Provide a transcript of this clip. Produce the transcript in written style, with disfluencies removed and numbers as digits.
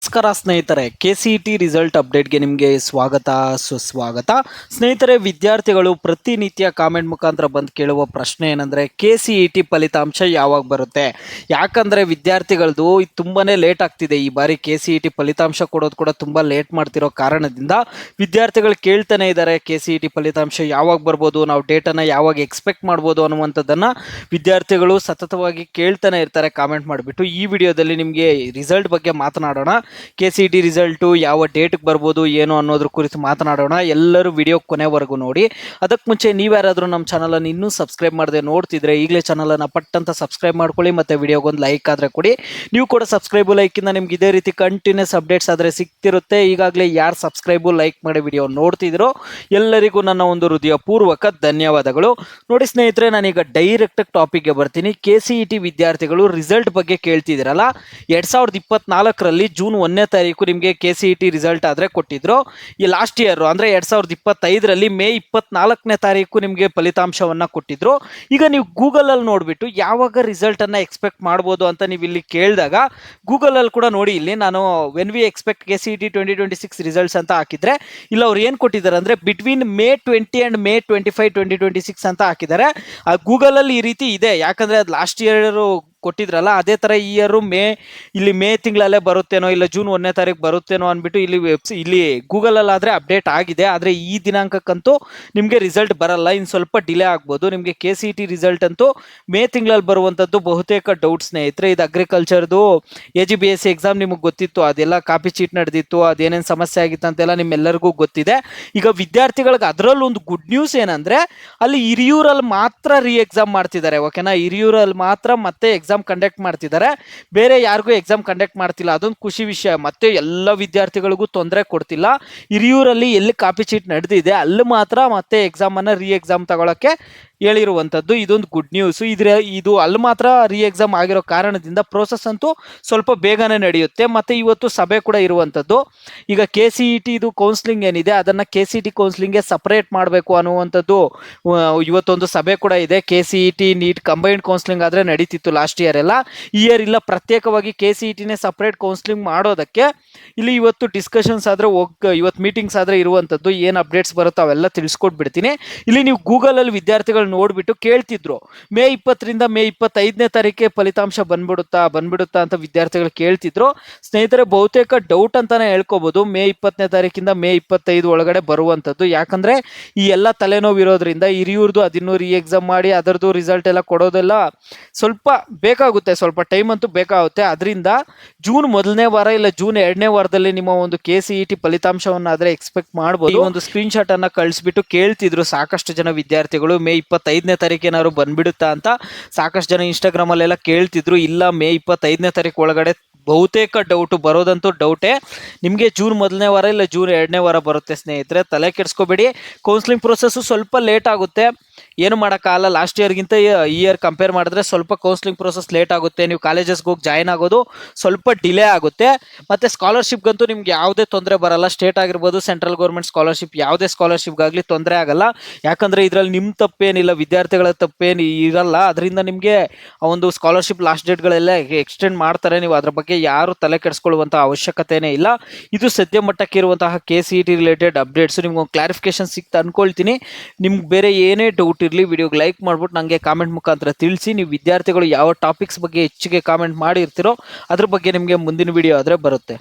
ನಮಸ್ಕಾರ ಸ್ನೇಹಿತರೆ, KCET result ಅಪ್ಡೇಟ್ಗೆ ನಿಮಗೆ ಸ್ವಾಗತ ಸುಸ್ವಾಗತ. ಸ್ನೇಹಿತರೆ, ವಿದ್ಯಾರ್ಥಿಗಳು ಪ್ರತಿನಿತ್ಯ ಕಾಮೆಂಟ್ ಮುಖಾಂತರ ಬಂದು ಕೇಳುವ ಪ್ರಶ್ನೆ ಏನಂದರೆ KCET ಫಲಿತಾಂಶ ಯಾವಾಗ ಬರುತ್ತೆ. ಯಾಕಂದರೆ ವಿದ್ಯಾರ್ಥಿಗಳದು ತುಂಬಾ ಲೇಟ್ ಆಗ್ತಿದೆ. ಈ ಬಾರಿ KCET ಫಲಿತಾಂಶ ಕೊಡೋದು ಕೂಡ ತುಂಬ ಲೇಟ್ ಮಾಡ್ತಿರೋ ಕಾರಣದಿಂದ ವಿದ್ಯಾರ್ಥಿಗಳು ಕೇಳ್ತಾನೆ ಇದ್ದಾರೆ, KCET ಫಲಿತಾಂಶ ಯಾವಾಗ ಬರ್ಬೋದು, ನಾವು ಡೇಟನ್ನು ಯಾವಾಗ ಎಕ್ಸ್ಪೆಕ್ಟ್ ಮಾಡ್ಬೋದು ಅನ್ನುವಂಥದ್ದನ್ನು ವಿದ್ಯಾರ್ಥಿಗಳು ಸತತವಾಗಿ ಕೇಳ್ತಾನೆ ಇರ್ತಾರೆ ಕಾಮೆಂಟ್ ಮಾಡಿಬಿಟ್ಟು. ಈ ವಿಡಿಯೋದಲ್ಲಿ ನಿಮಗೆ ರಿಸಲ್ಟ್ ಬಗ್ಗೆ ಮಾತನಾಡೋಣ. KCET ರಿಸಲ್ಟು ಯಾವ ಡೇಟ್ಗೆ ಬರ್ಬೋದು ಏನು ಅನ್ನೋದ್ರ ಕುರಿತು ಮಾತನಾಡೋಣ. ಎಲ್ಲರೂ ವಿಡಿಯೋ ಕೊನೆವರೆಗೂ ನೋಡಿ. ಅದಕ್ಕೆ ಮುಂಚೆ ನೀವ್ಯಾರಾದರೂ ನಮ್ಮ ಚಾನಲನ್ನು ಇನ್ನೂ ಸಬ್ಸ್ಕ್ರೈಬ್ ಮಾಡದೆ ನೋಡ್ತಿದ್ರೆ ಈಗಲೇ ಚಾನಲನ್ನು ಪಟ್ಟಂತ ಸಬ್ಸ್ಕ್ರೈಬ್ ಮಾಡ್ಕೊಳ್ಳಿ ಮತ್ತು ವಿಡಿಯೋಗೊಂದು ಲೈಕ್ ಆದರೆ ಕೊಡಿ. ನೀವು ಕೂಡ ಸಬ್ಸ್ಕ್ರೈಬು ಲೈಕಿಂದ ನಿಮ್ಗೆ ಇದೇ ರೀತಿ ಕಂಟಿನ್ಯೂಸ್ ಅಪ್ಡೇಟ್ಸ್ ಆದರೆ ಸಿಗ್ತಿರುತ್ತೆ. ಈಗಾಗಲೇ ಯಾರು ಸಬ್ಸ್ಕ್ರೈಬು ಲೈಕ್ ಮಾಡಿ ವಿಡಿಯೋ ನೋಡ್ತಿದ್ರು ಎಲ್ಲರಿಗೂ ನನ್ನ ಒಂದು ಹೃದಯಪೂರ್ವಕ ಧನ್ಯವಾದಗಳು. ನೋಡಿ ಸ್ನೇಹಿತರೆ, ನಾನೀಗ ಡೈರೆಕ್ಟ್ ಟಾಪಿಕ್ಗೆ ಬರ್ತೀನಿ. KCET ವಿದ್ಯಾರ್ಥಿಗಳು ರಿಸಲ್ಟ್ ಬಗ್ಗೆ ಕೇಳ್ತಿದ್ದೀರಲ್ಲ, 2024ರಲ್ಲಿ ಜೂನ್ 1ನೇ ತಾರೀಕು ನಿಮಗೆ KCET ರಿಸಲ್ಟ್ ಆದರೆ ಕೊಟ್ಟಿದ್ರು. ಈ ಲಾಸ್ಟ್ ಇಯರ್ ಅಂದರೆ 2025ರಲ್ಲಿ ಮೇ 24ನೇ ತಾರೀಕು ನಿಮಗೆ ಫಲಿತಾಂಶವನ್ನು ಕೊಟ್ಟಿದ್ರು. ಈಗ ನೀವು ಗೂಗಲಲ್ಲಿ ನೋಡಿಬಿಟ್ಟು ಯಾವಾಗ ರಿಸಲ್ಟನ್ನು ಎಕ್ಸ್ಪೆಕ್ಟ್ ಮಾಡ್ಬೋದು ಅಂತ ನೀವು ಇಲ್ಲಿ ಕೇಳಿದಾಗ ಗೂಗಲಲ್ಲಿ ಕೂಡ ನೋಡಿ, ಇಲ್ಲಿ ನಾನು when we expect KCET 2026 results ಅಂತ ಹಾಕಿದರೆ ಇಲ್ಲ ಅವ್ರು ಏನು ಕೊಟ್ಟಿದ್ದಾರೆ ಅಂದರೆ ಬಿಟ್ವೀನ್ ಮೇ 20 ಆ್ಯಂಡ್ ಮೇ 25, 2026 ಅಂತ ಹಾಕಿದ್ದಾರೆ. ಆ ಗೂಗಲಲ್ಲಿ ಈ ರೀತಿ ಇದೆ. ಯಾಕಂದರೆ ಅದು ಲಾಸ್ಟ್ ಇಯರು ಕೊಟ್ಟಿದ್ರಲ್ಲ, ಅದೇ ಥರ ಈ ಇಯರು ಮೇ ತಿಂಗಳಲ್ಲೇ ಬರುತ್ತೇನೋ ಇಲ್ಲ ಜೂನ್ 1ನೇ ತಾರೀಕು ಬರುತ್ತೇನೋ ಅಂದ್ಬಿಟ್ಟು ಇಲ್ಲಿ ಗೂಗಲಲ್ಲಾದರೆ ಅಪ್ಡೇಟ್ ಆಗಿದೆ. ಆದರೆ ಈ ದಿನಾಂಕಕ್ಕಂತೂ ನಿಮಗೆ ರಿಸಲ್ಟ್ ಬರಲ್ಲ, ಇನ್ನು ಸ್ವಲ್ಪ ಡಿಲೇ ಆಗ್ಬೋದು. ನಿಮಗೆ KCET ರಿಸಲ್ಟ್ ಅಂತೂ ಮೇ ತಿಂಗಳಲ್ಲಿ ಬರುವಂಥದ್ದು ಬಹುತೇಕ ಡೌಟ್ ಸ್ನೇಹಿತರೆ. ಇದು ಅಗ್ರಿಕಲ್ಚರ್ದು AGBSC ಎಕ್ಸಾಮ್ ನಿಮಗೆ ಗೊತ್ತಿತ್ತು, ಅದೆಲ್ಲ ಕಾಪಿ ಚೀಟ್ ನಡೆದಿತ್ತು, ಅದೇನೇನು ಸಮಸ್ಯೆ ಆಗಿತ್ತು ಅಂತೆಲ್ಲ ನಿಮ್ಮೆಲ್ಲರಿಗೂ ಗೊತ್ತಿದೆ. ಈಗ ವಿದ್ಯಾರ್ಥಿಗಳಿಗೆ ಅದರಲ್ಲೂ ಒಂದು ಗುಡ್ ನ್ಯೂಸ್ ಏನಂದರೆ ಅಲ್ಲಿ ಹಿರಿಯೂರಲ್ಲಿ ಮಾತ್ರ ಎಕ್ಸಾಮ್ ಮಾಡ್ತಿದ್ದಾರೆ. ಓಕೆನಾ, ಹಿರಿಯೂರಲ್ಲಿ ಮಾತ್ರ ಮತ್ತೆ ಎಕ್ಸಾಮ್ ಕಂಡಕ್ಟ್ ಮಾಡ್ತಿದ್ದಾರೆ, ಬೇರೆ ಯಾರಿಗೂ ಎಕ್ಸಾಮ್ ಕಂಡಕ್ಟ್ ಮಾಡ್ತಿಲ್ಲ. ಅದೊಂದು ಖುಷಿ ವಿಷಯ. ಮತ್ತೆ ಎಲ್ಲ ವಿದ್ಯಾರ್ಥಿಗಳಿಗೂ ತೊಂದರೆ ಕೊಡ್ತಿಲ್ಲ. ಹಿರಿಯೂರಲ್ಲಿ ಎಲ್ಲಿ ಕಾಪಿ ಚೀಟ್ ನಡೆದಿದೆ ಅಲ್ಲಿ ಮಾತ್ರ ಮತ್ತೆ ಎಕ್ಸಾಮನ್ನು ಎಕ್ಸಾಮ್ ತಗೊಳ್ಳೋಕ್ಕೆ ಹೇಳಿರುವಂಥದ್ದು. ಇದೊಂದು ಗುಡ್ ನ್ಯೂಸ್. ಇದು ಅಲ್ಲಿ ಮಾತ್ರ ಎಕ್ಸಾಮ್ ಆಗಿರೋ ಕಾರಣದಿಂದ ಪ್ರೋಸೆಸ್ ಅಂತೂ ಸ್ವಲ್ಪ ಬೇಗನೆ ನಡೆಯುತ್ತೆ. ಮತ್ತು ಇವತ್ತು ಸಭೆ ಕೂಡ ಇರುವಂಥದ್ದು. ಈಗ KCET ಇದು ಕೌನ್ಸ್ಲಿಂಗ್ ಏನಿದೆ ಅದನ್ನು KCET ಕೌನ್ಸ್ಲಿಂಗ್ಗೆ ಸಪ್ರೇಟ್ ಮಾಡಬೇಕು ಅನ್ನುವಂಥದ್ದು ಇವತ್ತೊಂದು ಸಭೆ ಕೂಡ ಇದೆ. KCET ನೀಟ್ ಕಂಬೈನ್ಡ್ ಕೌನ್ಸ್ಲಿಂಗ್ ಆದರೆ ನಡೀತಿತ್ತು ಲಾಸ್ಟ್ ಇಯರ್ ಎಲ್ಲ. ಈ ಇಯರ್ ಇಲ್ಲ, ಪ್ರತ್ಯೇಕವಾಗಿ KCETನೇ ಸಪ್ರೇಟ್ ಕೌನ್ಸ್ಲಿಂಗ್ ಮಾಡೋದಕ್ಕೆ ಇಲ್ಲಿ ಇವತ್ತು ಡಿಸ್ಕಷನ್ಸ್ ಆದರೆ ಇವತ್ತು ಮೀಟಿಂಗ್ಸ್ ಆದರೆ ಇರುವಂಥದ್ದು. ಏನು ಅಪ್ಡೇಟ್ಸ್ ಬರುತ್ತೋ ಅವೆಲ್ಲ ತಿಳಿಸ್ಕೊಟ್ಬಿಡ್ತೀನಿ. ಇಲ್ಲಿ ನೀವು ಗೂಗಲಲ್ಲಿ ವಿದ್ಯಾರ್ಥಿಗಳು ನೋಡ್ಬಿಟ್ಟು ಕೇಳ್ತಿದ್ರು ಮೇ 20ರಿಂದ ಮೇ 25ನೇ ತಾರೀಕೆ ಫಲಿತಾಂಶ ಬಂದ್ಬಿಡುತ್ತಾ ಅಂತ ವಿದ್ಯಾರ್ಥಿಗಳು ಕೇಳ್ತಿದ್ರು. ಸ್ನೇಹಿತರೆ, ಬಹುತೇಕ ಡೌಟ್ ಅಂತಾನೆ ಹೇಳ್ಕೋಬಹುದು ಮೇ 20ನೇ ತಾರೀಕಿಂದ ಮೇ 25 ಒಳಗಡೆ ಬರುವಂಥದ್ದು. ಯಾಕಂದ್ರೆ ಈ ಎಲ್ಲ ತಲೆನೋವು ಇರೋದ್ರಿಂದ ಹಿರಿಯೂರ್ದು ಅದಿನ್ನೂ ಎಕ್ಸಾಮ್ ಮಾಡಿ ಅದರದ್ದು ರಿಸಲ್ಟ್ ಎಲ್ಲ ಕೊಡೋದೆಲ್ಲ ಸ್ವಲ್ಪ ಬೇಕಾಗುತ್ತೆ, ಸ್ವಲ್ಪ ಟೈಮ್ ಅಂತೂ ಬೇಕಾಗುತ್ತೆ. ಅದರಿಂದ ಜೂನ್ 1ನೇ ವಾರ ಇಲ್ಲ ಜೂನ್ 2ನೇ ವಾರದಲ್ಲಿ ನಿಮ್ಮ ಒಂದು KCET ಫಲಿತಾಂಶವನ್ನು ಆದರೆ ಎಕ್ಸ್ಪೆಕ್ಟ್ ಮಾಡ್ಬೋದು. ಒಂದು ಸ್ಕ್ರೀನ್ ಶಾಟ್ ಅನ್ನ ಕಳಿಸ್ಬಿಟ್ಟು ಕೇಳ್ತಿದ್ರು ಸಾಕಷ್ಟು ಜನ ವಿದ್ಯಾರ್ಥಿಗಳು ಮೇ 25ನೇ ತಾರೀಕು ಏನಾದ್ರು ಬಂದ್ಬಿಡುತ್ತಾ ಅಂತ. ಸಾಕಷ್ಟು ಜನ ಇನ್ಸ್ಟಾಗ್ರಾಮ್ ಅಲ್ಲೆಲ್ಲ ಕೇಳ್ತಿದ್ರು. ಇಲ್ಲ, ಮೇ 25ನೇ ತಾರೀಕು ಒಳಗಡೆ ಬಹುತೇಕ ಡೌಟು ಬರೋದಂತೂ ಡೌಟೇ. ನಿಮಗೆ ಜೂನ್ 1ನೇ ವಾರ ಇಲ್ಲ ಜೂನ್ 2ನೇ ವಾರ ಬರುತ್ತೆ ಸ್ನೇಹಿತರೆ, ತಲೆ ಕೆಡಿಸ್ಕೋಬೇಡಿ. ಕೌನ್ಸ್ಲಿಂಗ್ ಪ್ರೊಸೆಸ್ಸು ಸ್ವಲ್ಪ ಲೇಟ್ ಆಗುತ್ತೆ, ಏನು ಮಾಡೋಕ್ಕಾಗಲ್ಲ. ಲಾಸ್ಟ್ ಇಯರ್ಗಿಂತ ಈ ಇಯರ್ ಕಂಪೇರ್ ಮಾಡಿದ್ರೆ ಸ್ವಲ್ಪ ಕೌನ್ಸ್ಲಿಂಗ್ ಪ್ರೊಸೆಸ್ ಲೇಟ್ ಆಗುತ್ತೆ. ನೀವು ಕಾಲೇಜಸ್ಗೆ ಹೋಗಿ ಜಾಯ್ನ್ ಆಗೋದು ಸ್ವಲ್ಪ ಡಿಲೇ ಆಗುತ್ತೆ. ಮತ್ತು ಸ್ಕಾಲರ್ಶಿಪ್ಗಂತೂ ನಿಮ್ಗೆ ಯಾವುದೇ ತೊಂದರೆ ಬರಲ್ಲ. ಸ್ಟೇಟ್ ಆಗಿರ್ಬೋದು, ಸೆಂಟ್ರಲ್ ಗೌರ್ಮೆಂಟ್ ಸ್ಕಾಲರ್ಶಿಪ್, ಯಾವುದೇ ಸ್ಕಾಲರ್ಶಿಪ್ಗಾಗಲಿ ತೊಂದರೆ ಆಗಲ್ಲ. ಯಾಕಂದರೆ ಇದರಲ್ಲಿ ನಿಮ್ಮ ತಪ್ಪೇನಿಲ್ಲ, ವಿದ್ಯಾರ್ಥಿಗಳ ತಪ್ಪೇನು ಇರಲ್ಲ. ಅದರಿಂದ ನಿಮಗೆ ಒಂದು ಸ್ಕಾಲರ್ಶಿಪ್ ಲಾಸ್ಟ್ ಡೇಟ್ಗಳೆಲ್ಲ ಎಕ್ಸ್ಟೆಂಡ್ ಮಾಡ್ತಾರೆ. ನೀವು ಅದ್ರ ಬಗ್ಗೆ ಯಾರು ತಲೆ ಕೆಡಿಸ್ಕೊಳ್ಳುವಂಥ ಅವಶ್ಯಕತೆನೇ ಇಲ್ಲ. ಇದು ಸದ್ಯ ಮಟ್ಟಕ್ಕೆ ಇರುವಂತಹ KCET ರಿಲೇಟೆಡ್ ಅಪ್ಡೇಟ್ಸ್. ನಿಮ್ಗೆ ಒಂದು ಕ್ಲಾರಿಫಿಕೇಶನ್ ಸಿಕ್ತು ಅನ್ಕೊಳ್ತೀನಿ. ನಿಮ್ಗೆ ಬೇರೆ ಏನೇ ಡೌಟ್ ಇರಲಿ ವಿಡಿಯೋಗೆ ಲೈಕ್ ಮಾಡ್ಬಿಟ್ಟು ನನಗೆ ಕಾಮೆಂಟ್ ಮುಖಾಂತರ ತಿಳಿಸಿ. ನೀವು ವಿದ್ಯಾರ್ಥಿಗಳು ಯಾವ ಟಾಪಿಕ್ಸ್ ಬಗ್ಗೆ ಹೆಚ್ಚಿಗೆ ಕಾಮೆಂಟ್ ಮಾಡಿರ್ತೀರೋ ಅದ್ರ ಬಗ್ಗೆ ನಿಮಗೆ ಮುಂದಿನ ವಿಡಿಯೋ ಆದರೆ ಬರುತ್ತೆ.